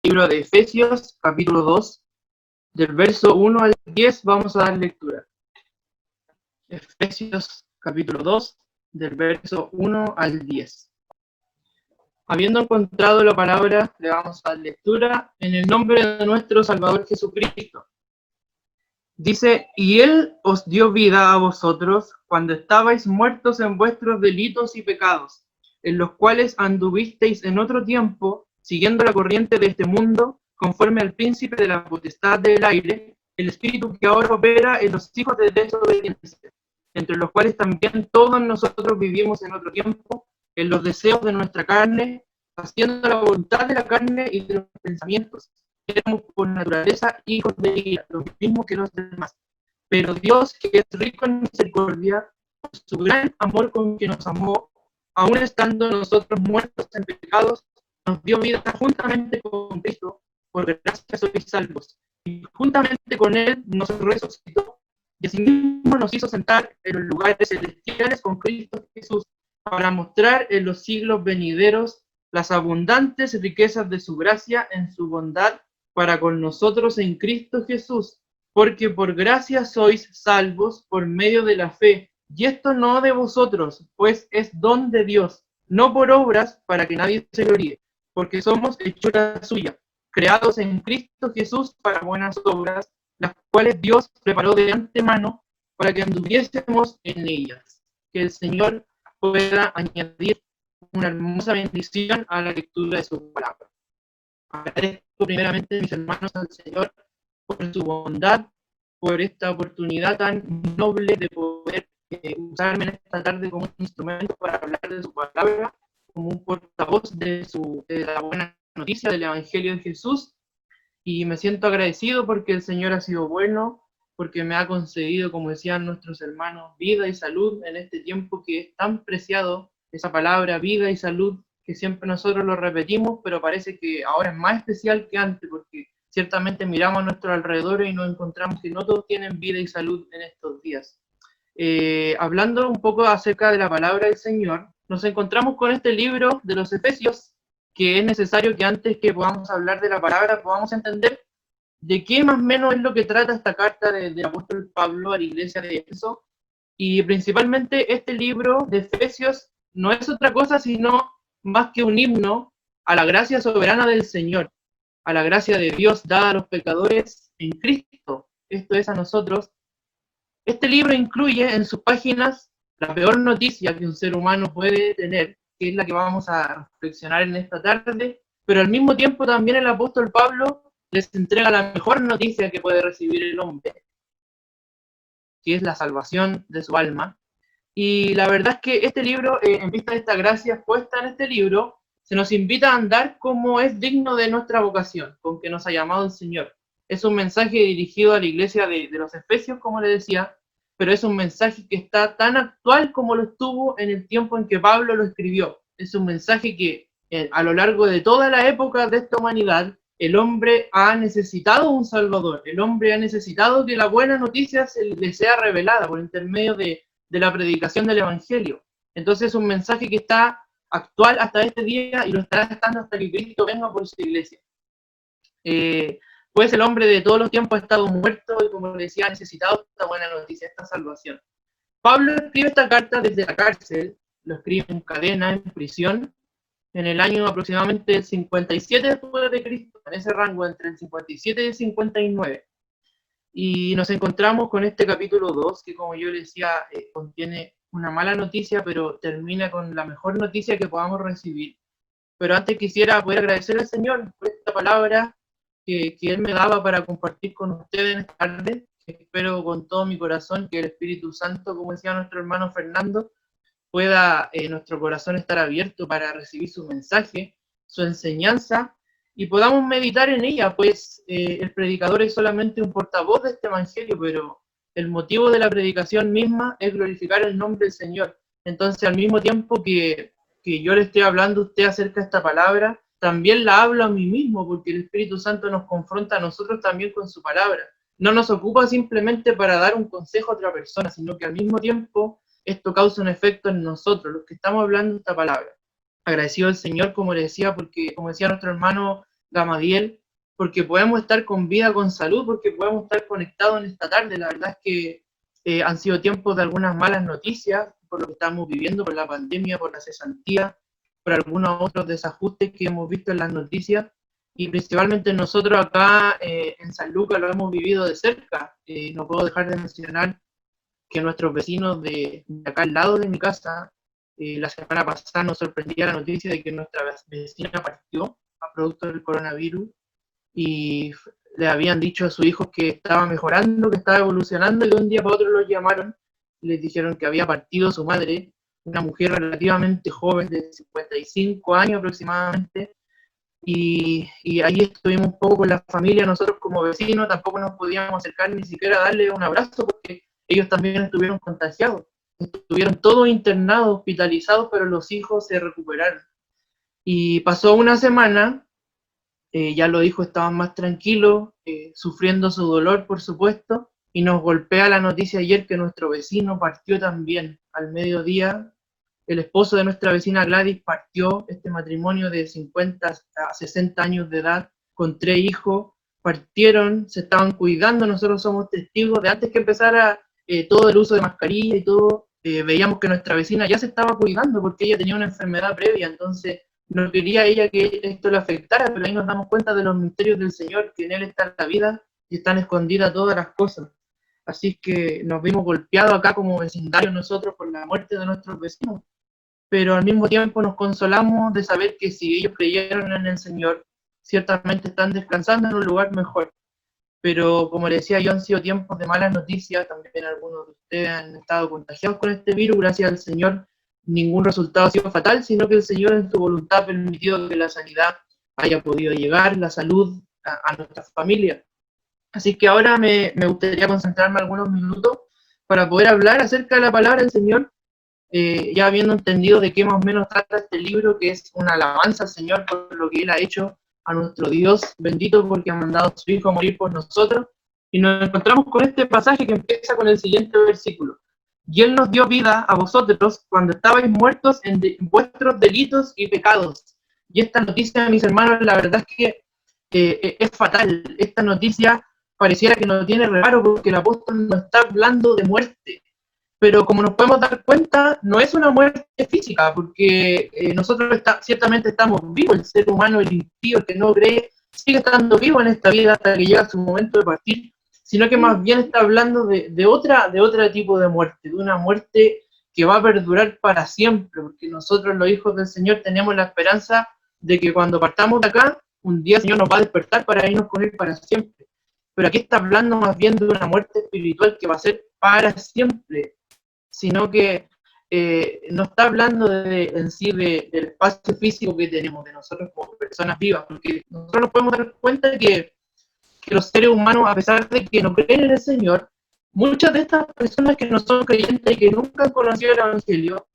Libro de Efesios, capítulo 2, del verso 1 al 10, vamos a dar lectura. Efesios, capítulo 2, del verso 1 al 10. Habiendo encontrado la palabra, le vamos a dar lectura en el nombre de nuestro Salvador Jesucristo. Dice, y Él os dio vida a vosotros cuando estabais muertos en vuestros delitos y pecados, en los cuales anduvisteis en otro tiempo, siguiendo la corriente de este mundo, conforme al príncipe de la potestad del aire, el espíritu que ahora opera en los hijos de desobediencia, entre los cuales también todos nosotros vivimos en otro tiempo, en los deseos de nuestra carne, haciendo la voluntad de la carne y de los pensamientos. Éramos por naturaleza hijos de ira, lo mismo que los demás. Pero Dios, que es rico en misericordia, por su gran amor con que nos amó, aun estando nosotros muertos en pecados, nos dio vida juntamente con Cristo, por gracia sois salvos. Y juntamente con Él nos resucitó, y asimismo nos hizo sentar en los lugares celestiales con Cristo Jesús, para mostrar en los siglos venideros las abundantes riquezas de su gracia en su bondad para con nosotros en Cristo Jesús, porque por gracia sois salvos por medio de la fe, y esto no de vosotros, pues es don de Dios, no por obras para que nadie se gloríe, porque somos hechura suya, creados en Cristo Jesús para buenas obras, las cuales Dios preparó de antemano para que anduviésemos en ellas. Que el Señor pueda añadir una hermosa bendición a la lectura de su palabra. Agradezco primeramente, mis hermanos, al Señor por su bondad, por esta oportunidad tan noble de poder usarme en esta tarde como un instrumento para hablar de su palabra, como un portavoz de la buena noticia del Evangelio de Jesús. Y me siento agradecido porque el Señor ha sido bueno, porque me ha concedido, como decían nuestros hermanos, vida y salud en este tiempo que es tan preciado, esa palabra vida y salud, que siempre nosotros lo repetimos, pero parece que ahora es más especial que antes, porque ciertamente miramos a nuestro alrededor y nos encontramos que no todos tienen vida y salud en estos días. Hablando un poco acerca de la palabra del Señor, nos encontramos con este libro de los Efesios, que es necesario que antes que podamos hablar de la palabra podamos entender de qué más o menos es lo que trata esta carta del apóstol Pablo a la iglesia de Éfeso. Y principalmente este libro de Efesios no es otra cosa sino más que un himno a la gracia soberana del Señor, a la gracia de Dios dada a los pecadores en Cristo, esto es a nosotros. Este libro incluye en sus páginas la peor noticia que un ser humano puede tener, que es la que vamos a reflexionar en esta tarde, pero al mismo tiempo también el apóstol Pablo les entrega la mejor noticia que puede recibir el hombre, que es la salvación de su alma. Y la verdad es que este libro, en vista de esta gracia puesta en este libro, se nos invita a andar como es digno de nuestra vocación, con que nos ha llamado el Señor. Es un mensaje dirigido a la iglesia de los Efesios, como le decía, pero es un mensaje que está tan actual como lo estuvo en el tiempo en que Pablo lo escribió. Es un mensaje que a lo largo de toda la época de esta humanidad, el hombre ha necesitado un Salvador, el hombre ha necesitado que la buena noticia le sea revelada por intermedio de la predicación del Evangelio. Entonces es un mensaje que está actual hasta este día y lo estará estando hasta que Cristo venga por su iglesia. Pues el hombre de todos los tiempos ha estado muerto y, como le decía, ha necesitado esta buena noticia, esta salvación. Pablo escribe esta carta desde la cárcel, lo escribe en cadena, en prisión, en el año aproximadamente el 57 después de Cristo, en ese rango entre el 57 y el 59. Y nos encontramos con este capítulo 2, que como yo les decía, contiene una mala noticia, pero termina con la mejor noticia que podamos recibir. Pero antes quisiera poder agradecer al Señor por esta palabra que Él me daba para compartir con ustedes esta tarde. Espero con todo mi corazón que el Espíritu Santo, como decía nuestro hermano Fernando, pueda nuestro corazón estar abierto para recibir su mensaje, su enseñanza, y podamos meditar en ella, pues el predicador es solamente un portavoz de este evangelio, pero el motivo de la predicación misma es glorificar el nombre del Señor. Entonces, al mismo tiempo que yo le estoy hablando a usted acerca de esta palabra, también la hablo a mí mismo, porque el Espíritu Santo nos confronta a nosotros también con su palabra. No nos ocupa simplemente para dar un consejo a otra persona, sino que al mismo tiempo esto causa un efecto en nosotros, los que estamos hablando esta palabra. Agradecido al Señor, como le decía, porque como decía nuestro hermano, Gamadiel, porque podemos estar con vida, con salud, porque podemos estar conectados en esta tarde. La verdad es que han sido tiempos de algunas malas noticias, por lo que estamos viviendo, por la pandemia, por la cesantía, por algunos otros desajustes que hemos visto en las noticias, y principalmente nosotros acá en San Lucas lo hemos vivido de cerca. No puedo dejar de mencionar que nuestros vecinos de acá al lado de mi casa, la semana pasada nos sorprendía la noticia de que nuestra vecina partió a producto del coronavirus, y le habían dicho a sus hijos que estaba mejorando, que estaba evolucionando, y de un día para otro los llamaron y les dijeron que había partido su madre, una mujer relativamente joven, de 55 años aproximadamente, y ahí estuvimos un poco con la familia, nosotros como vecinos tampoco nos podíamos acercar ni siquiera a darle un abrazo porque ellos también estuvieron contagiados, estuvieron todos internados, hospitalizados, pero los hijos se recuperaron. Y pasó una semana, ya los hijos estaban más tranquilos, sufriendo su dolor, por supuesto, y nos golpea la noticia ayer que nuestro vecino partió también al mediodía. El esposo de nuestra vecina Gladys partió, este matrimonio de 50 a 60 años de edad, con 3 hijos, partieron, se estaban cuidando, nosotros somos testigos de antes que empezara todo el uso de mascarilla y todo, veíamos que nuestra vecina ya se estaba cuidando porque ella tenía una enfermedad previa, entonces no quería ella que esto le afectara, pero ahí nos damos cuenta de los misterios del Señor, que en Él está la vida y están escondidas todas las cosas. Así que nos vimos golpeados acá como vecindario nosotros por la muerte de nuestros vecinos, pero al mismo tiempo nos consolamos de saber que si ellos creyeron en el Señor, ciertamente están descansando en un lugar mejor. Pero como les decía yo, han sido tiempos de malas noticias, también algunos de ustedes han estado contagiados con este virus, gracias al Señor ningún resultado ha sido fatal, sino que el Señor en su voluntad ha permitido que la sanidad haya podido llegar, la salud a nuestra familia. Así que ahora me gustaría concentrarme algunos minutos para poder hablar acerca de la palabra del Señor, ya habiendo entendido de qué más o menos trata este libro, que es una alabanza al Señor por lo que Él ha hecho, a nuestro Dios bendito porque ha mandado a su Hijo a morir por nosotros, y nos encontramos con este pasaje que empieza con el siguiente versículo. Y Él nos dio vida a vosotros cuando estabais muertos en vuestros delitos y pecados. Y esta noticia, mis hermanos, la verdad es que es fatal. Esta noticia pareciera que no tiene reparo porque el apóstol no está hablando de muerte, pero como nos podemos dar cuenta, no es una muerte física, porque nosotros ciertamente estamos vivos, el ser humano, el impío, el que no cree, sigue estando vivo en esta vida hasta que llega su momento de partir, sino que más bien está hablando de otro tipo de muerte, de una muerte que va a perdurar para siempre, porque nosotros los hijos del Señor tenemos la esperanza de que cuando partamos de acá, un día el Señor nos va a despertar para irnos con Él para siempre. Pero aquí está hablando más bien de una muerte espiritual que va a ser para siempre, sino que no está hablando en sí del espacio físico que tenemos, de nosotros como personas vivas, porque nosotros nos podemos dar cuenta de que los seres humanos, a pesar de que no creen en el Señor, muchas de estas personas que no son creyentes y que nunca han conocido el Evangelio,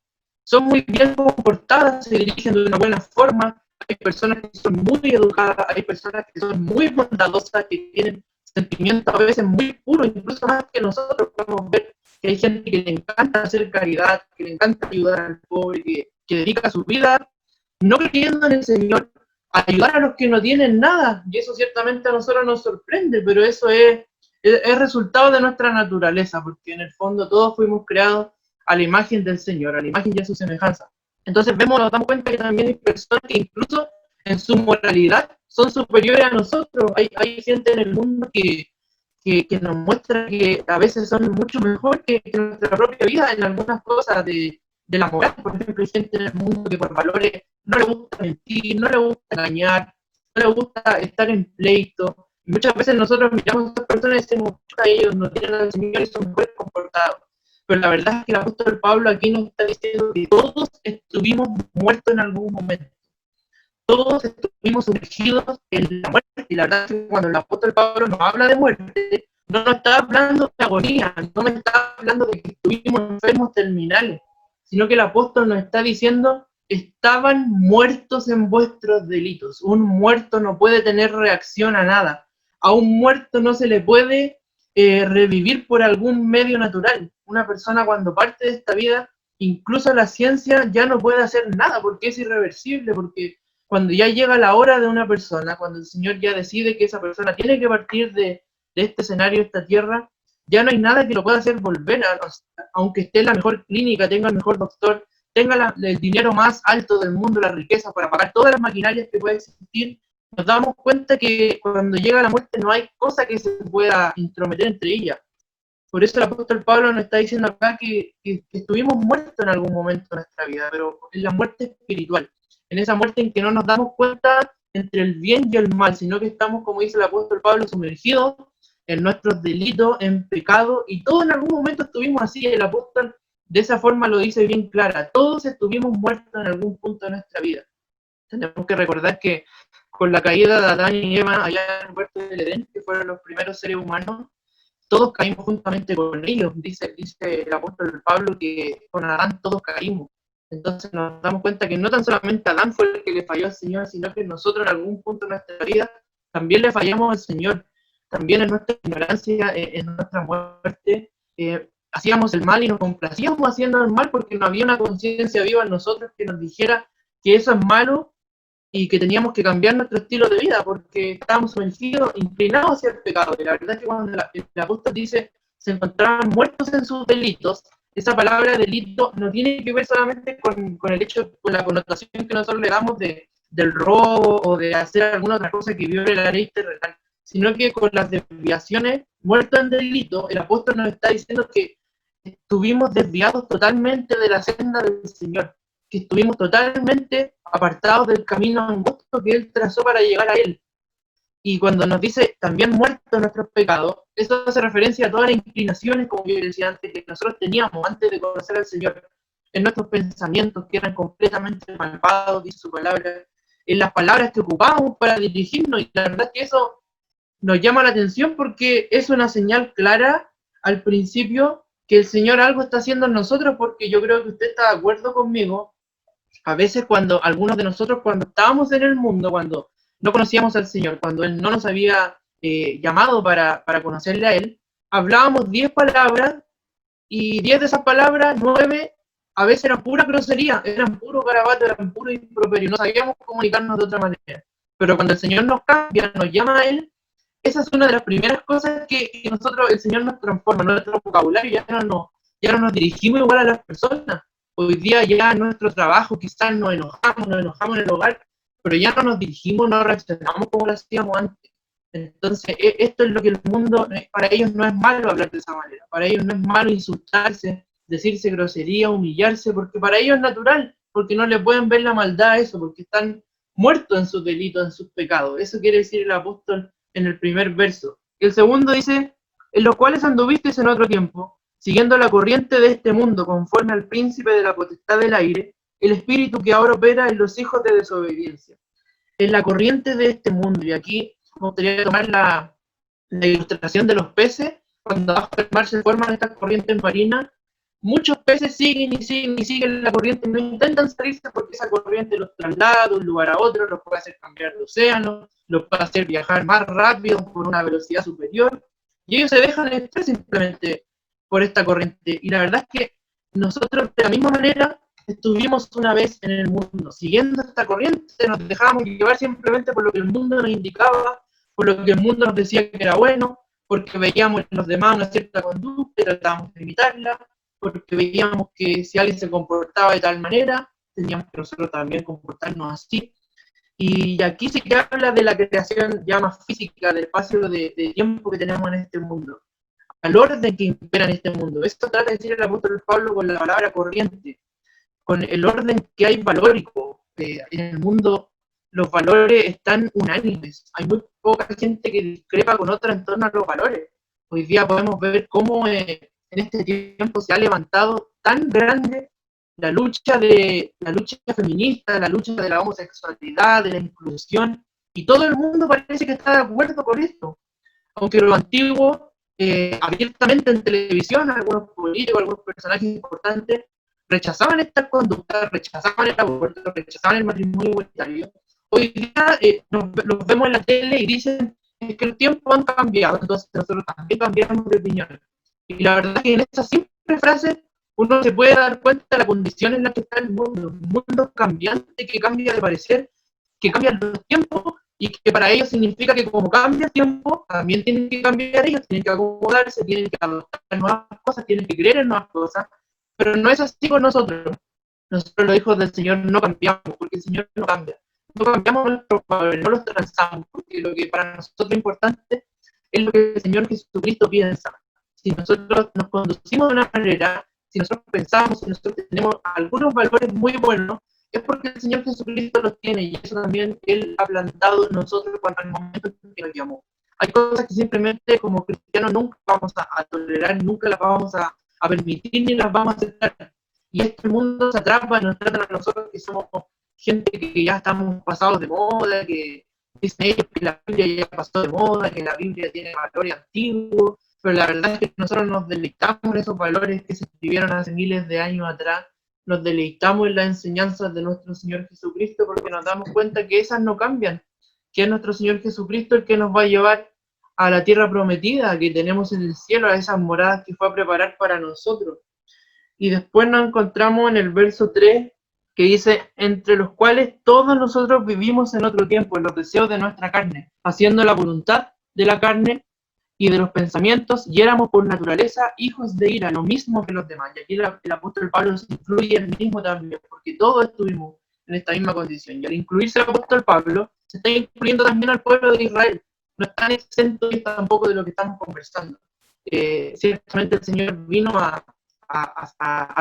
son muy bien comportadas, se dirigen de una buena forma, hay personas que son muy educadas, hay personas que son muy bondadosas, que tienen sentimientos a veces muy puros, incluso más que nosotros podemos ver que hay gente que le encanta hacer caridad, que le encanta ayudar al pobre, que dedica su vida, no creyendo en el Señor, a ayudar a los que no tienen nada, y eso ciertamente a nosotros nos sorprende, pero eso es resultado de nuestra naturaleza, porque en el fondo todos fuimos creados a la imagen del Señor, a la imagen y a su semejanza. Entonces nos damos cuenta que también hay personas que incluso en su moralidad son superiores a nosotros. Hay gente en el mundo que nos muestra que a veces son mucho mejor que nuestra propia vida en algunas cosas de la moral. Por ejemplo, hay gente en el mundo que por valores no le gusta mentir, no le gusta engañar, no le gusta estar en pleito. Y muchas veces nosotros miramos a esas personas y decimos, ellos no tienen al Señor y son mejor comportados. Pero la verdad es que el apóstol Pablo aquí nos está diciendo que todos estuvimos muertos en algún momento. Todos estuvimos sumergidos en la muerte. Y la verdad es que cuando el apóstol Pablo nos habla de muerte, no nos está hablando de agonía, no me está hablando de que estuvimos enfermos terminales, sino que el apóstol nos está diciendo, estaban muertos en vuestros delitos. Un muerto no puede tener reacción a nada. A un muerto no se le puede revivir por algún medio natural. Una persona cuando parte de esta vida, incluso la ciencia ya no puede hacer nada porque es irreversible, porque cuando ya llega la hora de una persona, cuando el Señor ya decide que esa persona tiene que partir de este escenario, de esta tierra, ya no hay nada que lo pueda hacer volver, aunque esté en la mejor clínica, tenga el mejor doctor, tenga el dinero más alto del mundo, la riqueza para pagar todas las maquinarias que puede existir. Nos damos cuenta que cuando llega la muerte no hay cosa que se pueda intrometer entre ellas. Por eso el apóstol Pablo nos está diciendo acá que estuvimos muertos en algún momento de nuestra vida, pero en la muerte espiritual, en esa muerte en que no nos damos cuenta entre el bien y el mal, sino que estamos, como dice el apóstol Pablo, sumergidos en nuestros delitos, en pecado, y todos en algún momento estuvimos así. El apóstol de esa forma lo dice bien clara: todos estuvimos muertos en algún punto de nuestra vida. Tenemos que recordar que con la caída de Adán y Eva allá en el huerto del Edén, que fueron los primeros seres humanos, todos caímos juntamente con ellos. Dice el apóstol Pablo que con Adán todos caímos. Entonces nos damos cuenta que no tan solamente Adán fue el que le falló al Señor, sino que nosotros en algún punto de nuestra vida también le fallamos al Señor. También en nuestra ignorancia, en nuestra muerte, hacíamos el mal y nos complacíamos haciendo el mal porque no había una conciencia viva en nosotros que nos dijera que eso es malo y que teníamos que cambiar nuestro estilo de vida porque estábamos sumergidos, inclinados hacia el pecado. Y la verdad es que cuando el apóstol dice se encontraban muertos en sus delitos, esa palabra delito no tiene que ver solamente con el hecho, con la connotación que nosotros le damos del robo o de hacer alguna otra cosa que viole la ley terrenal, sino que con las desviaciones, muertos en delito, el apóstol nos está diciendo que estuvimos desviados totalmente de la senda del Señor, que estuvimos totalmente apartados del camino angosto que Él trazó para llegar a Él. Y cuando nos dice también muertos en nuestros pecados, eso hace referencia a todas las inclinaciones, como yo decía antes, que nosotros teníamos antes de conocer al Señor, en nuestros pensamientos que eran completamente malvados, dice su palabra, en las palabras que ocupábamos para dirigirnos. Y la verdad es que eso nos llama la atención porque es una señal clara al principio que el Señor algo está haciendo en nosotros, porque yo creo que usted está de acuerdo conmigo. A veces cuando algunos de nosotros, cuando estábamos en el mundo, cuando no conocíamos al Señor, cuando Él no nos había llamado para conocerle a Él, hablábamos 10 palabras y 10 de esas palabras, 9 a veces eran pura grosería, eran puro garabato, eran puro improperio, no sabíamos comunicarnos de otra manera. Pero cuando el Señor nos cambia, nos llama a Él, esa es una de las primeras cosas que nosotros, el Señor nos transforma, nuestro vocabulario ya no nos dirigimos igual a las personas. Hoy día ya en nuestro trabajo quizás nos enojamos en el hogar, pero ya no nos dirigimos, no reaccionamos como lo hacíamos antes. Entonces, esto es lo que el mundo, para ellos no es malo hablar de esa manera, para ellos no es malo insultarse, decirse grosería, humillarse, porque para ellos es natural, porque no le pueden ver la maldad a eso, porque están muertos en sus delitos, en sus pecados. Eso quiere decir el apóstol en el primer verso. El segundo dice, en los cuales anduvisteis en otro tiempo, siguiendo la corriente de este mundo, conforme al príncipe de la potestad del aire, el espíritu que ahora opera en los hijos de desobediencia. En la corriente de este mundo, y aquí me gustaría tomar la ilustración de los peces, cuando bajo el mar se forman estas corrientes marinas, muchos peces siguen y siguen y siguen la corriente, no intentan salirse porque esa corriente los traslada de un lugar a otro, los puede hacer cambiar de océano, los puede hacer viajar más rápido por una velocidad superior, y ellos se dejan estar simplemente por esta corriente. Y la verdad es que nosotros de la misma manera estuvimos una vez en el mundo, siguiendo esta corriente, nos dejábamos llevar simplemente por lo que el mundo nos indicaba, por lo que el mundo nos decía que era bueno, porque veíamos en los demás una cierta conducta y tratábamos de imitarla, porque veíamos que si alguien se comportaba de tal manera, teníamos que nosotros también comportarnos así. Y aquí sí que habla de la creación ya más física, del espacio de tiempo que tenemos en este mundo, al orden que impera en este mundo. Esto trata de decir el apóstol Pablo con la palabra corriente, con el orden que hay valórico. En el mundo los valores están unánimes, hay muy poca gente que discrepa con otra en torno a los valores. Hoy día podemos ver cómo en este tiempo se ha levantado tan grande la lucha feminista, la lucha de la homosexualidad, de la inclusión, y todo el mundo parece que está de acuerdo con esto. Aunque lo antiguo, abiertamente en televisión, algunos políticos, algunos personajes importantes rechazaban estas conductas, rechazaban el aborto, rechazaban el matrimonio igualitario. Hoy día los vemos en la tele y dicen que los tiempos han cambiado, entonces nosotros también cambiamos de opinión. Y la verdad es que en estas simples frases uno se puede dar cuenta de la condición en la que está el mundo, un mundo cambiante que cambia de parecer, que cambian los tiempos y que para ellos significa que como cambia el tiempo, también tienen que cambiar ellos, tienen que acomodarse, tienen que adoptar nuevas cosas, tienen que creer en nuevas cosas, pero no es así con nosotros. Nosotros los hijos del Señor no cambiamos, porque el Señor no cambia. No cambiamos nuestros valores, no los transamos, porque lo que para nosotros es importante es lo que el Señor Jesucristo piensa. Si nosotros nos conducimos de una manera, si nosotros pensamos, si nosotros tenemos algunos valores muy buenos, es porque el Señor Jesucristo los tiene, y eso también Él ha plantado en nosotros cuando al momento en que nos llamó. Hay cosas que simplemente como cristianos nunca vamos a tolerar, nunca las vamos a permitir ni las vamos a aceptar. Y este mundo se atrapa y nos tratan a nosotros que somos gente que ya estamos pasados de moda, que dicen ellos que la Biblia ya pasó de moda, que la Biblia tiene valores antiguos, pero la verdad es que nosotros nos deleitamos en esos valores que se escribieron hace miles de años atrás, nos deleitamos en las enseñanzas de nuestro Señor Jesucristo porque nos damos cuenta que esas no cambian, que es nuestro Señor Jesucristo el que nos va a llevar a la tierra prometida que tenemos en el cielo, a esas moradas que fue a preparar para nosotros. Y después nos encontramos en el verso 3, que dice, entre los cuales todos nosotros vivimos en otro tiempo, en los deseos de nuestra carne, haciendo la voluntad de la carne y de los pensamientos, y éramos por naturaleza hijos de ira, lo mismo que los demás. Y aquí el apóstol Pablo se incluye el mismo también, porque todos estuvimos en esta misma condición. Y al incluirse el apóstol Pablo, se está incluyendo también al pueblo de Israel. No están exentos tampoco de lo que estamos conversando. Ciertamente el Señor vino a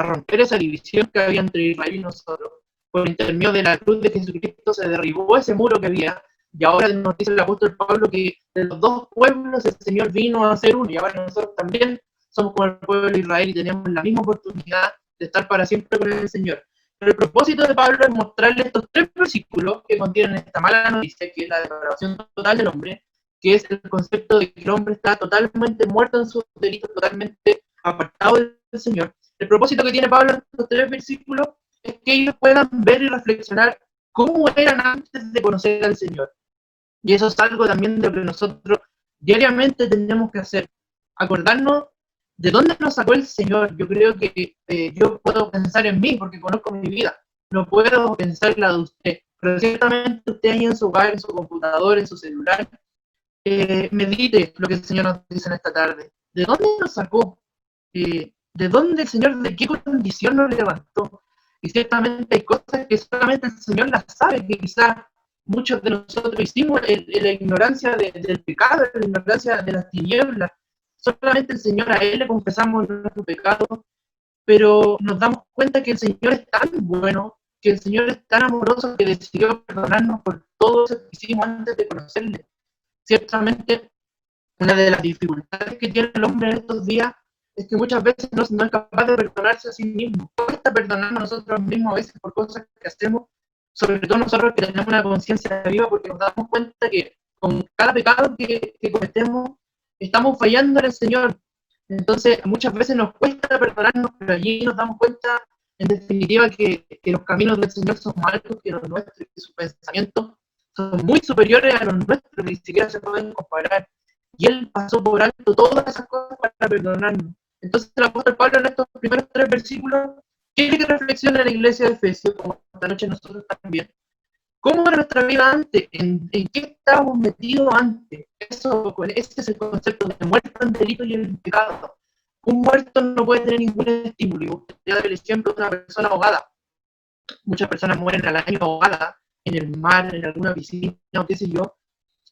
romper esa división que había entre Israel y nosotros. Por intermedio de la cruz de Jesucristo se derribó ese muro que había, y ahora nos dice el apóstol Pablo que de los dos pueblos el Señor vino a ser uno, y ahora nosotros también somos como el pueblo de Israel y tenemos la misma oportunidad de estar para siempre con el Señor. Pero el propósito de Pablo es mostrarle estos 3 versículos que contienen esta mala noticia, que es la depravación total del hombre, que es el concepto de que el hombre está totalmente muerto en sus delitos, totalmente apartado del Señor. El propósito que tiene Pablo en estos 3 versículos es que ellos puedan ver y reflexionar cómo eran antes de conocer al Señor. Y eso es algo también de lo que nosotros diariamente tenemos que hacer. Acordarnos de dónde nos sacó el Señor. Yo creo que yo puedo pensar en mí porque conozco mi vida. No puedo pensar en la de usted. Pero ciertamente usted ahí en su hogar, en su computador, en su celular, medite lo que el Señor nos dice en esta tarde. ¿De dónde nos sacó? ¿De dónde el Señor, de qué condición nos levantó? Y ciertamente hay cosas que solamente el Señor las sabe, que quizás muchos de nosotros hicimos en la ignorancia del pecado, en la ignorancia de las tinieblas. Solamente el Señor, a Él le confesamos nuestro pecado, pero nos damos cuenta que el Señor es tan bueno, que el Señor es tan amoroso, que decidió perdonarnos por todo eso que hicimos antes de conocerle. Ciertamente, una de las dificultades que tiene el hombre en estos días es que muchas veces no es capaz de perdonarse a sí mismo. Cuesta perdonarnos a nosotros mismos a veces por cosas que hacemos, sobre todo nosotros que tenemos una conciencia viva, porque nos damos cuenta que con cada pecado que cometemos estamos fallando en el Señor. Entonces muchas veces nos cuesta perdonarnos, pero allí nos damos cuenta en definitiva que los caminos del Señor son más altos que los nuestros, que sus pensamientos son muy superiores a los nuestros, ni siquiera se pueden comparar. Y Él pasó por alto todas esas cosas para perdonarnos. Entonces el apóstol Pablo en estos primeros 3 versículos quiere que reflexione la iglesia de Efesios, como esta noche nosotros también. ¿Cómo era nuestra vida antes? ¿En qué estábamos metidos antes? Ese es el concepto de muerto en delito y en pecado. Un muerto no puede tener ningún estímulo. Y usted da el ejemplo de una persona ahogada. Muchas personas mueren al año ahogadas en el mar, en alguna piscina o qué sé yo.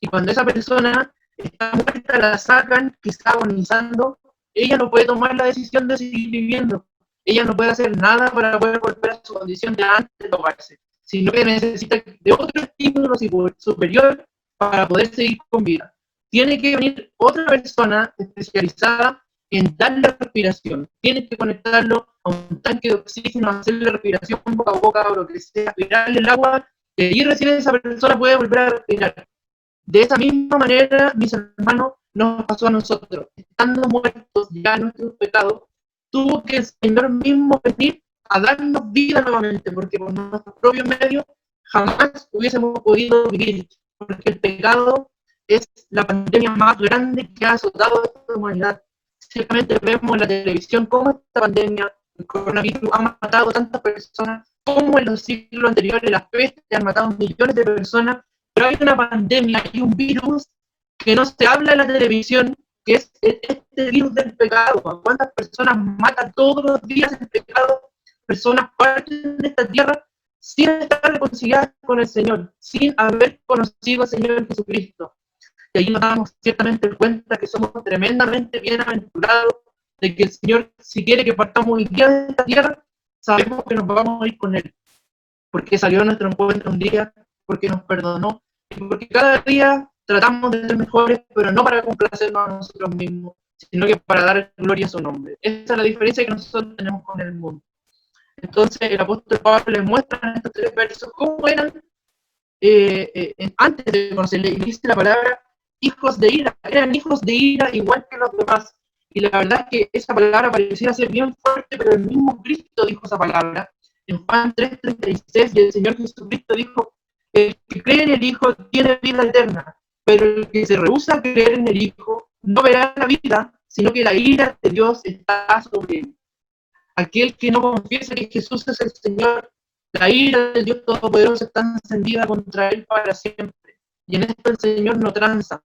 Y cuando esa persona está muerta, la sacan, que está agonizando, ella no puede tomar la decisión de seguir viviendo. Ella no puede hacer nada para poder volver a su condición de antes de ahogarse, sino que necesita de otro estímulo superior para poder seguir con vida. Tiene que venir otra persona especializada en darle respiración. Tiene que conectarlo a un tanque de oxígeno, hacerle respiración boca a boca o lo que sea, aspirarle el agua, y allí recién esa persona puede volver a respirar. De esa misma manera, mis hermanos, nos pasó a nosotros. Estando muertos ya en nuestros pecados, tuvo que el Señor mismo venir a darnos vida nuevamente, porque por nuestros propios medios jamás hubiésemos podido vivir, porque el pecado es la pandemia más grande que ha azotado a esta humanidad. Ciertamente vemos en la televisión cómo esta pandemia, el coronavirus, ha matado a tantas personas, cómo en los siglos anteriores las pestes han matado millones de personas, pero hay una pandemia, hay un virus que no se habla en la televisión, que es este virus del pecado. ¿Cuántas personas mata todos los días el pecado? Personas parten de esta tierra sin estar reconciliadas con el Señor, sin haber conocido al Señor Jesucristo. Y ahí nos damos ciertamente cuenta que somos tremendamente bienaventurados, de que el Señor, si quiere que partamos hoy día de esta tierra, sabemos que nos vamos a ir con Él, porque salió a nuestro encuentro un día, porque nos perdonó, y porque cada día tratamos de ser mejores, pero no para complacernos a nosotros mismos, sino que para dar gloria a su nombre. Esa es la diferencia que nosotros tenemos con el mundo. Entonces el apóstol Pablo les muestra en estos 3 versos cómo eran antes de conocerle, y dice la palabra hijos de ira, eran hijos de ira igual que los demás. Y la verdad es que esa palabra pareciera ser bien fuerte, pero el mismo Cristo dijo esa palabra en Juan 3:36, y el Señor Jesucristo dijo: el que cree en el Hijo tiene vida eterna, pero el que se rehúsa a creer en el Hijo no verá la vida, sino que la ira de Dios está sobre él. Aquel que no confiesa que Jesús es el Señor, la ira del Dios Todopoderoso está encendida contra él para siempre. Y en esto el Señor no tranza.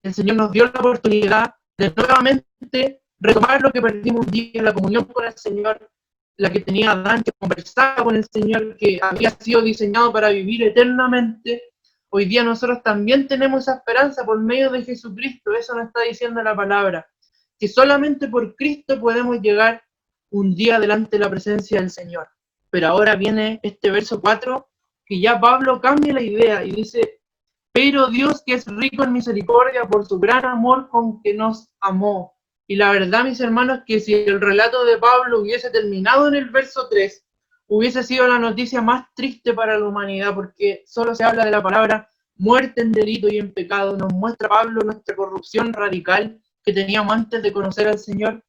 El Señor nos dio la oportunidad de nuevamente retomar lo que perdimos un día, la comunión con el Señor, la que tenía Adán, que conversaba con el Señor, que había sido diseñado para vivir eternamente. Hoy día nosotros también tenemos esa esperanza por medio de Jesucristo. Eso nos está diciendo la palabra, que solamente por Cristo podemos llegar un día delante de la presencia del Señor. Pero ahora viene este verso 4, que ya Pablo cambia la idea y dice: pero Dios, que es rico en misericordia por su gran amor con que nos amó. Y la verdad, mis hermanos, que si el relato de Pablo hubiese terminado en el verso 3, hubiese sido la noticia más triste para la humanidad, porque solo se habla de la palabra muerte en delito y en pecado. Nos muestra Pablo nuestra corrupción radical que teníamos antes de conocer al Señor.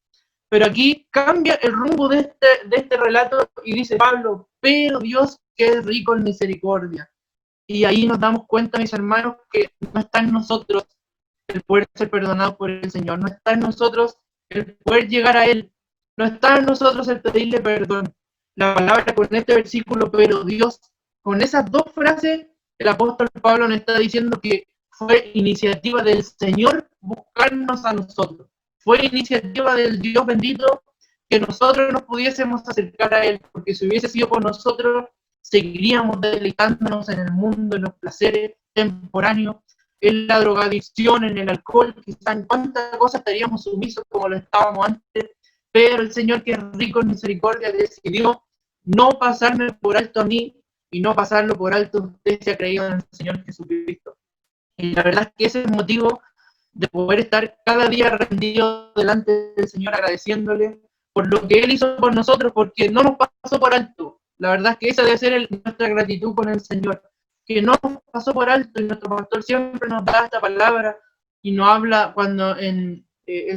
Pero aquí cambia el rumbo de este relato y dice Pablo: pero Dios, que es rico en misericordia. Y ahí nos damos cuenta, mis hermanos, que no está en nosotros el poder ser perdonado por el Señor, no está en nosotros el poder llegar a Él, no está en nosotros el pedirle perdón. La palabra con este versículo, pero Dios, con esas 2 frases, el apóstol Pablo nos está diciendo que fue iniciativa del Señor buscarnos a nosotros. Fue iniciativa del Dios bendito que nosotros nos pudiésemos acercar a Él, porque si hubiese sido por nosotros, seguiríamos deleitándonos en el mundo, en los placeres temporáneos, en la drogadicción, en el alcohol, quizá en cuántas cosas estaríamos sumisos como lo estábamos antes, pero el Señor, que es rico en misericordia, decidió no pasarme por alto a mí y no pasarlo por alto a usted si ha creído en el Señor Jesucristo. Y la verdad es que ese es el motivo de poder estar cada día rendido delante del Señor, agradeciéndole por lo que Él hizo por nosotros, porque no nos pasó por alto. La verdad es que esa debe ser nuestra gratitud con el Señor, que no nos pasó por alto, y nuestro pastor siempre nos da esta palabra y nos habla cuando el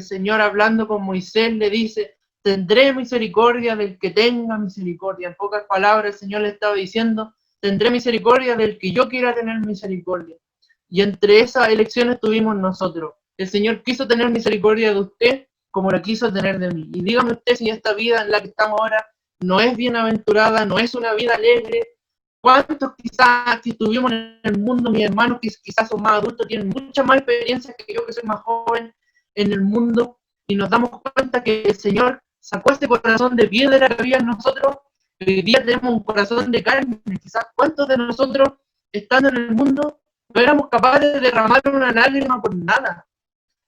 Señor, hablando con Moisés, le dice: tendré misericordia del que tenga misericordia. En pocas palabras, el Señor le estaba diciendo: tendré misericordia del que yo quiera tener misericordia. Y entre esas elecciones tuvimos nosotros. El Señor quiso tener misericordia de usted como la quiso tener de mí. Y dígame usted si esta vida en la que estamos ahora no es bienaventurada, no es una vida alegre. ¿Cuántos quizás que estuvimos en el mundo, mis hermanos que quizás son más adultos, tienen mucha más experiencia que yo, que soy más joven en el mundo, y nos damos cuenta que el Señor sacó ese corazón de piedra que había en nosotros, y hoy día tenemos un corazón de carne? Quizás cuántos de nosotros, estando en el mundo, no éramos capaces de derramar una lágrima por nada.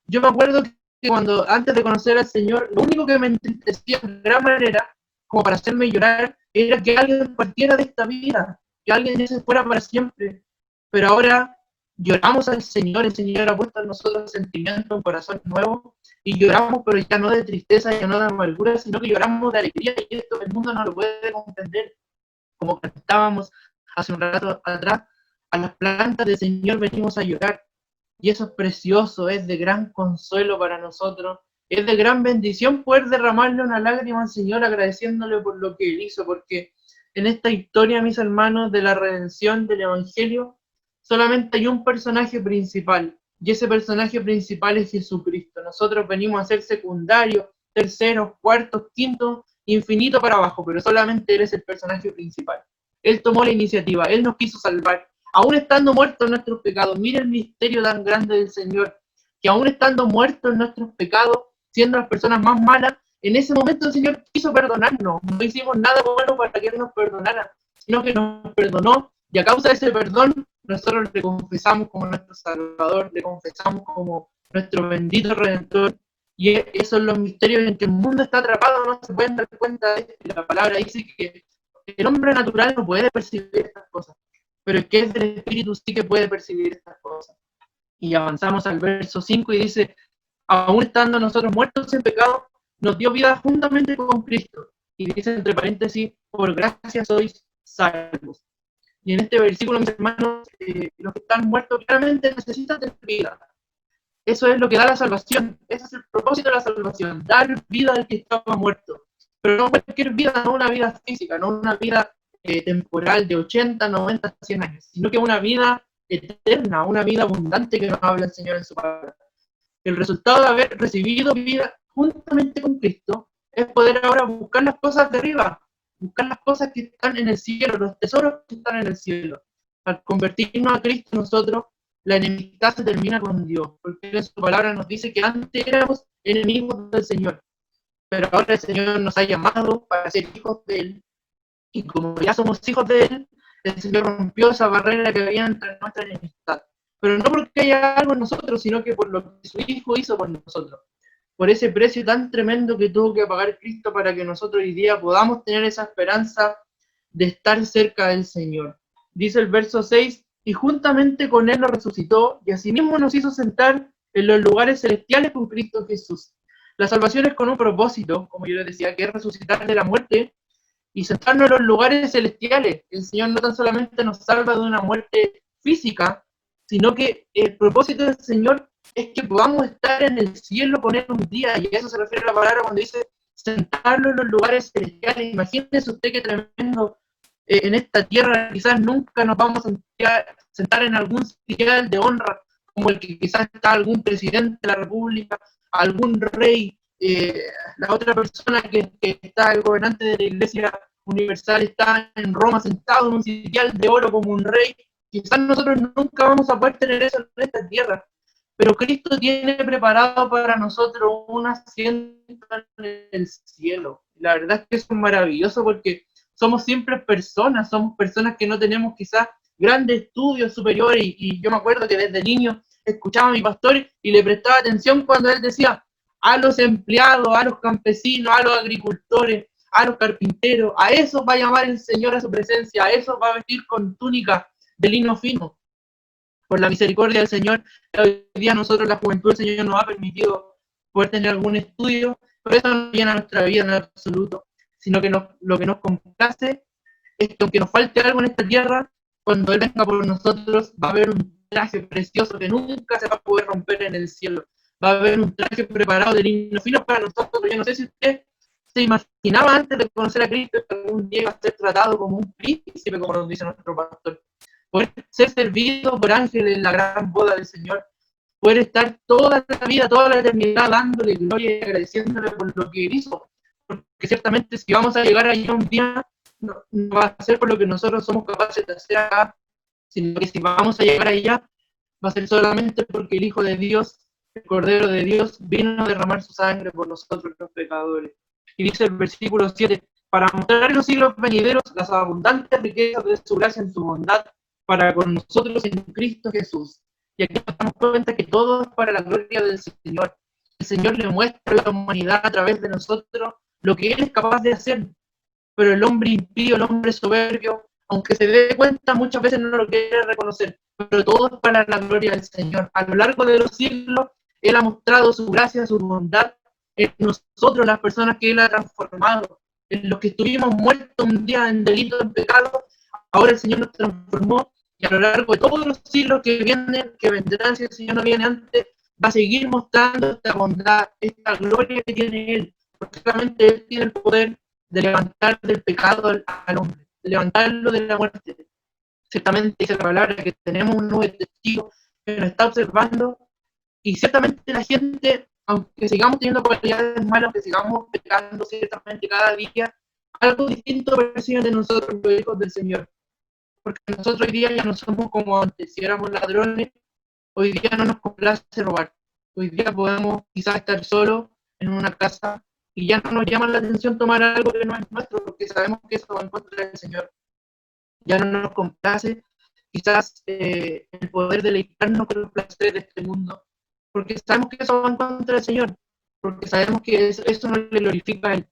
Yo me acuerdo que cuando, antes de conocer al Señor, lo único que me entristecía de gran manera, como para hacerme llorar, era que alguien partiera de esta vida, que alguien ya se fuera para siempre. Pero ahora lloramos al Señor, el Señor ha puesto en nosotros sentimientos, un corazón nuevo, y lloramos, pero ya no de tristeza, ya no de amargura, sino que lloramos de alegría, y esto el mundo no lo puede comprender. Como cantábamos hace un rato atrás: a las plantas del Señor venimos a llorar. Y eso es precioso, es de gran consuelo para nosotros, es de gran bendición poder derramarle una lágrima al Señor agradeciéndole por lo que Él hizo, porque en esta historia, mis hermanos, de la redención del Evangelio, solamente hay un personaje principal, y ese personaje principal es Jesucristo. Nosotros venimos a ser secundarios, terceros, cuartos, quintos, infinito para abajo, pero solamente Él es el personaje principal. Él tomó la iniciativa, Él nos quiso salvar, aún estando muertos en nuestros pecados. Mira el misterio tan grande del Señor, que aún estando muertos en nuestros pecados, siendo las personas más malas, en ese momento el Señor quiso perdonarnos. No hicimos nada bueno para que Él nos perdonara, sino que nos perdonó, y a causa de ese perdón, nosotros le confesamos como nuestro Salvador, le confesamos como nuestro bendito Redentor. Y esos son los misterios en que el mundo está atrapado, no se pueden dar cuenta de esto. La palabra dice que el hombre natural no puede percibir estas cosas, pero el que es del Espíritu sí que puede percibir estas cosas. Y avanzamos al verso 5 y dice, aún estando nosotros muertos en pecado, nos dio vida juntamente con Cristo. Y dice entre paréntesis, por gracia sois salvos. Y en este versículo, mis hermanos, los que están muertos claramente necesitan de vida. Eso es lo que da la salvación. Ese es el propósito de la salvación, dar vida al que estaba muerto. Pero no cualquier vida, no una vida física, no una vida temporal de 80, 90, 100 años, sino que una vida eterna, una vida abundante que nos habla el Señor en su palabra. El resultado de haber recibido vida juntamente con Cristo es poder ahora buscar las cosas de arriba, buscar las cosas que están en el cielo, los tesoros que están en el cielo. Al convertirnos a Cristo nosotros, la enemistad se termina con Dios, porque en su palabra nos dice que antes éramos enemigos del Señor, pero ahora el Señor nos ha llamado para ser hijos de Él, y como ya somos hijos de Él, el Señor rompió esa barrera que había entre nuestra enemistad. Pero no porque haya algo en nosotros, sino que por lo que su Hijo hizo por nosotros. Por ese precio tan tremendo que tuvo que pagar Cristo para que nosotros hoy día podamos tener esa esperanza de estar cerca del Señor. Dice el verso 6, y juntamente con Él nos resucitó, y asimismo nos hizo sentar en los lugares celestiales con Cristo Jesús. La salvación es con un propósito, como yo les decía, que es resucitar de la muerte y sentarnos en los lugares celestiales. El Señor no tan solamente nos salva de una muerte física, sino que el propósito del Señor es que podamos estar en el cielo con Él un día, y a eso se refiere a la palabra cuando dice sentarnos en los lugares celestiales. Imagínese usted qué tremendo. En esta tierra quizás nunca nos vamos a sentar en algún sitial de honra como el que quizás está algún presidente de la república, algún rey, la otra persona que está, el gobernante de la iglesia universal, está en Roma sentado en un sitial de oro como un rey. Quizás nosotros nunca vamos a poder tener eso en esta tierra, pero Cristo tiene preparado para nosotros un asiento en el cielo. La verdad es que eso es maravilloso, porque somos siempre personas, somos personas que no tenemos quizás grandes estudios superiores, y yo me acuerdo que desde niño escuchaba a mi pastor y le prestaba atención cuando él decía a los empleados, a los campesinos, a los agricultores, a los carpinteros, a esos va a llamar el Señor a su presencia, a esos va a vestir con túnica de lino fino. Por la misericordia del Señor, hoy día nosotros, la juventud, el Señor nos ha permitido poder tener algún estudio, pero eso no llena nuestra vida en absoluto, sino que lo que nos complace es que aunque nos falte algo en esta tierra, cuando Él venga por nosotros, va a haber un traje precioso que nunca se va a poder romper en el cielo. Va a haber un traje preparado de lino fino para nosotros. Yo no sé si usted se imaginaba antes de conocer a Cristo que algún día iba a ser tratado como un príncipe, como nos dice nuestro pastor. Poder ser servido por ángeles en la gran boda del Señor. Poder estar toda la vida, toda la eternidad dándole gloria y agradeciéndole por lo que Él hizo. Porque ciertamente si vamos a llegar allá un día, no va a ser por lo que nosotros somos capaces de hacer acá, sino que si vamos a llegar allá, va a ser solamente porque el Hijo de Dios, el Cordero de Dios, vino a derramar su sangre por nosotros los pecadores. Y dice el versículo 7, para mostrar en los siglos venideros las abundantes riquezas de su gracia en su bondad para con nosotros en Cristo Jesús. Y aquí nos damos cuenta que todo es para la gloria del Señor. El Señor le muestra a la humanidad a través de nosotros lo que Él es capaz de hacer. Pero el hombre impío, el hombre soberbio, aunque se dé cuenta, muchas veces no lo quiere reconocer. Pero todo es para la gloria del Señor. A lo largo de los siglos, Él ha mostrado su gracia, su bondad en nosotros, las personas que Él ha transformado. En los que estuvimos muertos un día en delito, en pecado, ahora el Señor nos transformó, y a lo largo de todos los siglos que vienen, que vendrán, si el Señor no viene antes, va a seguir mostrando esta bondad, esta gloria que tiene Él, porque solamente Él tiene el poder de levantar del pecado al hombre, de levantarlo de la muerte. Ciertamente dice la palabra que tenemos un nuevo testigo que nos está observando, y ciertamente la gente aunque sigamos teniendo cualidades malas, aunque sigamos pecando ciertamente cada día, algo distinto perciben de nosotros los hijos del Señor. Porque nosotros hoy día ya no somos como antes, si éramos ladrones, hoy día no nos complace robar. Hoy día podemos quizás estar solos en una casa y ya no nos llama la atención tomar algo que no es nuestro, porque sabemos que eso va en contra del Señor. Ya no nos complace quizás el poder deleitarnos con los placeres de este mundo, porque sabemos que eso va en contra del Señor, porque sabemos que eso no le glorifica a Él.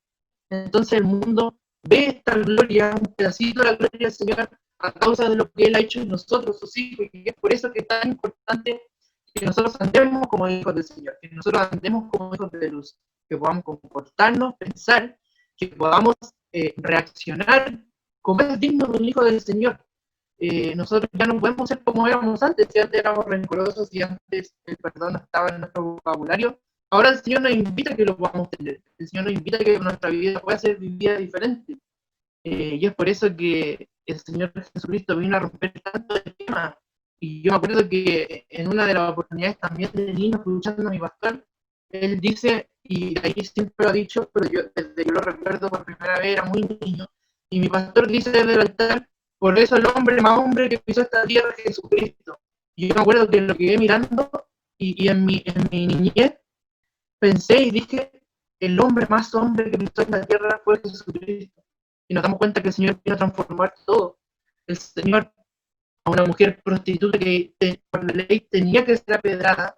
Entonces el mundo ve esta gloria, un pedacito de la gloria del Señor, a causa de lo que Él ha hecho en nosotros, sus hijos, y es por eso que es tan importante que nosotros andemos como hijos del Señor, que nosotros andemos como hijos de luz, que podamos comportarnos, pensar, que podamos reaccionar como es digno de un hijo del Señor. Nosotros ya no podemos ser como éramos antes, si antes éramos rencorosos, si antes el perdón no estaba en nuestro vocabulario. Ahora el Señor nos invita a que lo podamos tener, el Señor nos invita a que nuestra vida pueda ser vivida diferente. Y es por eso que el Señor Jesucristo vino a romper tanto de temas. Y yo me acuerdo que en una de las oportunidades también de niño, escuchando a mi pastor, él dice, y ahí siempre lo ha dicho, pero yo desde que lo recuerdo por primera vez era muy niño, y mi pastor dice desde el altar, por eso el hombre más hombre que pisó esta tierra es Jesucristo. Y yo me acuerdo que lo quedé mirando, y en mi niñez pensé y dije, el hombre más hombre que pisó esta tierra fue Jesucristo. Y nos damos cuenta que el Señor vino a transformar todo. El Señor, a una mujer prostituta que por la ley tenía que ser apedrada,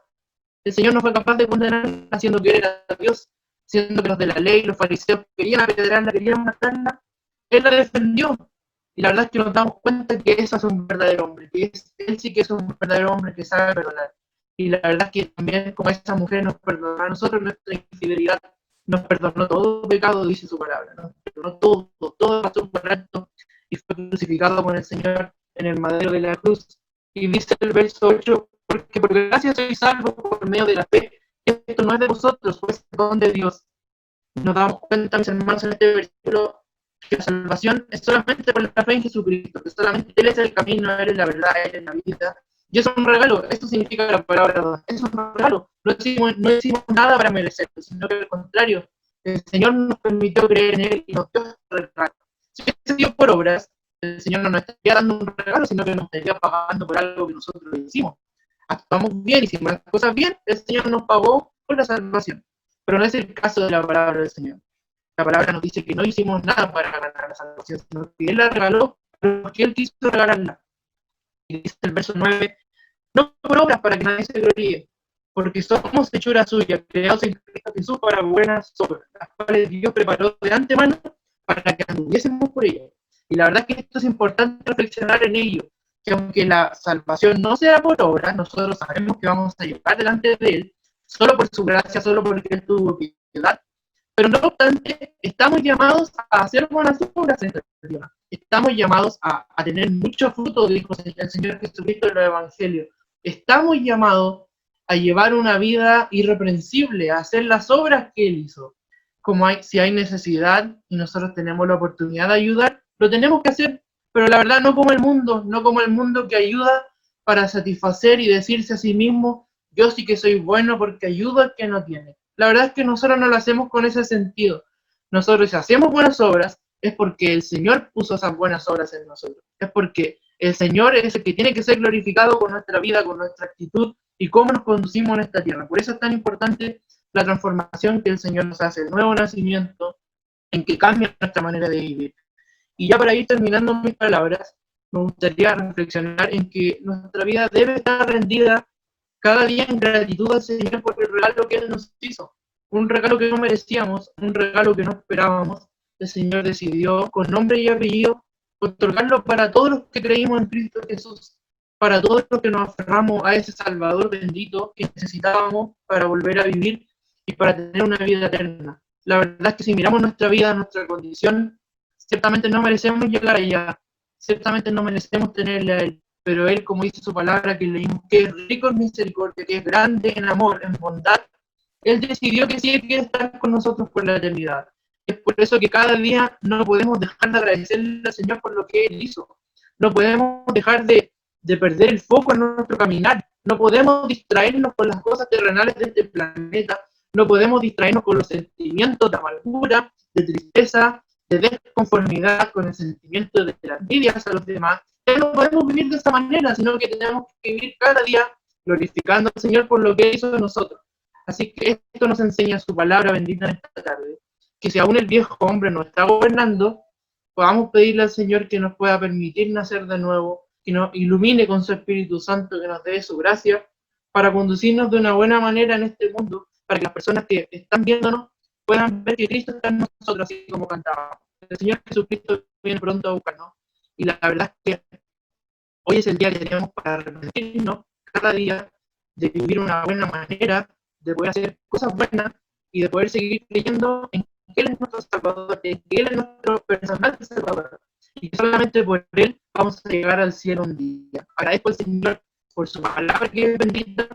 el Señor no fue capaz de condenarla, haciendo que era Dios, siendo que los de la ley, los fariseos, querían apedrarla, querían matarla. Él la defendió. Y la verdad es que nos damos cuenta que eso es un verdadero hombre, que él sí que es un verdadero hombre que sabe perdonar. Y la verdad es que también, como esa mujer nos perdonó a nosotros nuestra infidelidad, nos perdonó todo pecado, dice su palabra, nos perdonó todo pasó por alto y fue crucificado con el Señor en el madero de la cruz. Y dice el verso 8, porque por gracia soy salvo por medio de la fe, esto no es de vosotros, pues es don de Dios. Nos damos cuenta, mis hermanos, en este versículo, que la salvación es solamente por la fe en Jesucristo, que solamente Él es el camino, Él es la verdad, Él es la vida. Y eso es un regalo, eso significa la palabra don. Eso es un regalo. No hicimos nada para merecerlo, sino que al contrario, el Señor nos permitió creer en Él y nos dio este regalo. Si hubiese sido por obras, el Señor no nos estaría dando un regalo, sino que nos estaría pagando por algo que nosotros hicimos. Actuamos bien, hicimos las cosas bien, el Señor nos pagó por la salvación. Pero no es el caso de la palabra del Señor. La palabra nos dice que no hicimos nada para ganar la salvación, sino que Él la regaló porque Él quiso regalarla. Y dice el verso 9, no por obras para que nadie se gloríe, porque somos hechura suya, creados en Cristo Jesús para buenas obras, las cuales Dios preparó de antemano para que anduviésemos por ellas. Y la verdad es que esto es importante reflexionar en ello, que aunque la salvación no sea por obras, nosotros sabemos que vamos a llegar delante de Él, solo por su gracia, solo porque Él tuvo piedad. Pero no obstante, estamos llamados a hacer buenas obras en esta tierra. Estamos llamados a tener mucho fruto, dijo el Señor Jesucristo en el Evangelio. Estamos llamados a llevar una vida irreprensible, a hacer las obras que Él hizo. Si hay necesidad y nosotros tenemos la oportunidad de ayudar, lo tenemos que hacer, pero la verdad no como el mundo que ayuda para satisfacer y decirse a sí mismo, yo sí que soy bueno porque ayudo al que no tiene. La verdad es que nosotros no lo hacemos con ese sentido. Nosotros si hacemos buenas obras es porque el Señor puso esas buenas obras en nosotros. Es porque el Señor es el que tiene que ser glorificado con nuestra vida, con nuestra actitud y cómo nos conducimos en esta tierra. Por eso es tan importante la transformación que el Señor nos hace, el nuevo nacimiento, en que cambia nuestra manera de vivir. Y ya para ir terminando mis palabras, me gustaría reflexionar en que nuestra vida debe estar rendida cada día en gratitud al Señor por el regalo que Él nos hizo. Un regalo que no merecíamos, un regalo que no esperábamos. El Señor decidió, con nombre y apellido, otorgarlo para todos los que creímos en Cristo Jesús, para todos los que nos aferramos a ese Salvador bendito que necesitábamos para volver a vivir y para tener una vida eterna. La verdad es que si miramos nuestra vida, nuestra condición, ciertamente no merecemos llegar allá, ciertamente no merecemos tenerle a Él, pero Él, como dice su palabra, que leímos, que es rico en misericordia, que es grande en amor, en bondad, Él decidió que sí quiere estar con nosotros por la eternidad. Es por eso que cada día no podemos dejar de agradecerle al Señor por lo que Él hizo. No podemos dejar de perder el foco en nuestro caminar. No podemos distraernos con las cosas terrenales de este planeta. No podemos distraernos con los sentimientos de amargura, de tristeza, de desconformidad, con el sentimiento de la envidia hacia los demás. No podemos vivir de esta manera, sino que tenemos que vivir cada día glorificando al Señor por lo que hizo de nosotros. Así que esto nos enseña su palabra bendita en esta tarde, que si aún el viejo hombre no está gobernando, podamos pedirle al Señor que nos pueda permitir nacer de nuevo, que nos ilumine con su Espíritu Santo, que nos dé su gracia para conducirnos de una buena manera en este mundo, para que las personas que están viéndonos puedan ver que Cristo está en nosotros, así como cantábamos. El Señor Jesucristo viene pronto a buscarnos. Y la verdad es que hoy es el día que tenemos para arrepentirnos cada día, de vivir una buena manera, de poder hacer cosas buenas y de poder seguir creyendo en que Él es nuestro Salvador, en que Él es nuestro personal Salvador. Y que solamente por Él vamos a llegar al cielo un día. Agradezco al Señor por su palabra que es bendita,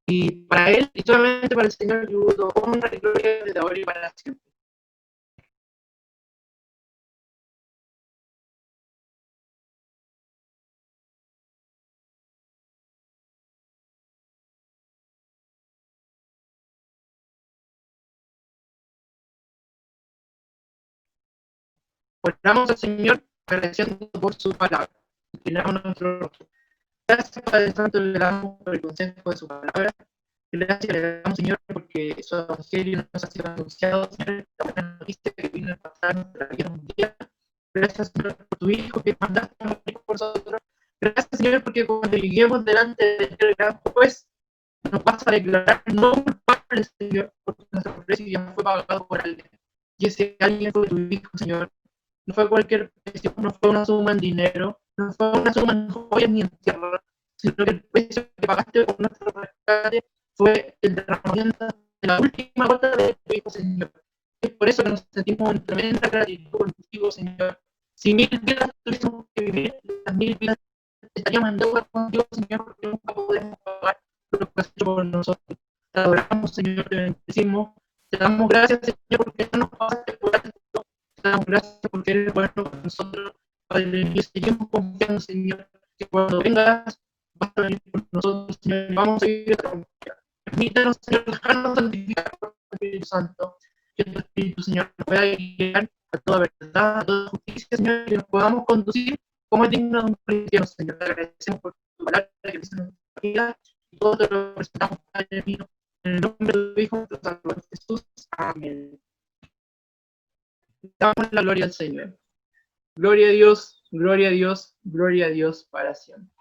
y para Él y solamente para el Señor yo uso honra y gloria desde ahora y para siempre. Oramos al Señor agradeciendo por su palabra. Inclinamos nuestro rostro. Gracias, Padre Santo, le damos por el consejo de su palabra. Gracias le damos, Señor, porque su evangelio nos ha sido anunciado, Señor, la buena noticia que vino a pasar nuestra vida un día. Gracias, Señor, por tu Hijo que mandaste a morir por nosotros. Gracias, Señor, porque cuando lleguemos delante del gran juez, nos vas a declarar no culpable, Señor, porque nuestro precio ya fue pagado por alguien. Y ese alguien fue tu Hijo, Señor. No fue cualquier precio, no fue una suma en dinero, no fue una suma en joyas ni en tierra, sino que el precio que pagaste por nuestro rescate fue el derramamiento de la última gota de tu Hijo, Señor. Es por eso que nos sentimos en tremenda gratitud contigo, Señor. Si 1000 vidas tuviésemos que vivir, las 1000 vidas estaríamos en deuda contigo, Señor, porque nunca podemos pagar lo que has hecho por nosotros. Te adoramos, Señor, te bendecimos. Te damos gracias, Señor, porque no nos pasaste por alto. Te damos gracias porque eres bueno con nosotros, Padre, y seguimos confiando, Señor, que cuando vengas vas a venir con nosotros, Señor, y vamos a ir a confiar. Permítanos, Señor, dejarnos santificar por el Espíritu Santo, que el Espíritu, Señor, nos pueda guiar a toda verdad, a toda justicia, Señor, y que nos podamos conducir como es digno de un cristiano, Señor. Te agradecemos por tu palabra que dice en nuestra vida, y todo te lo presentamos, Padre mío, en el nombre de tu Hijo, nuestro Salvador Jesús. Amén. Damos la gloria al Señor. Gloria a Dios, gloria a Dios, gloria a Dios para siempre.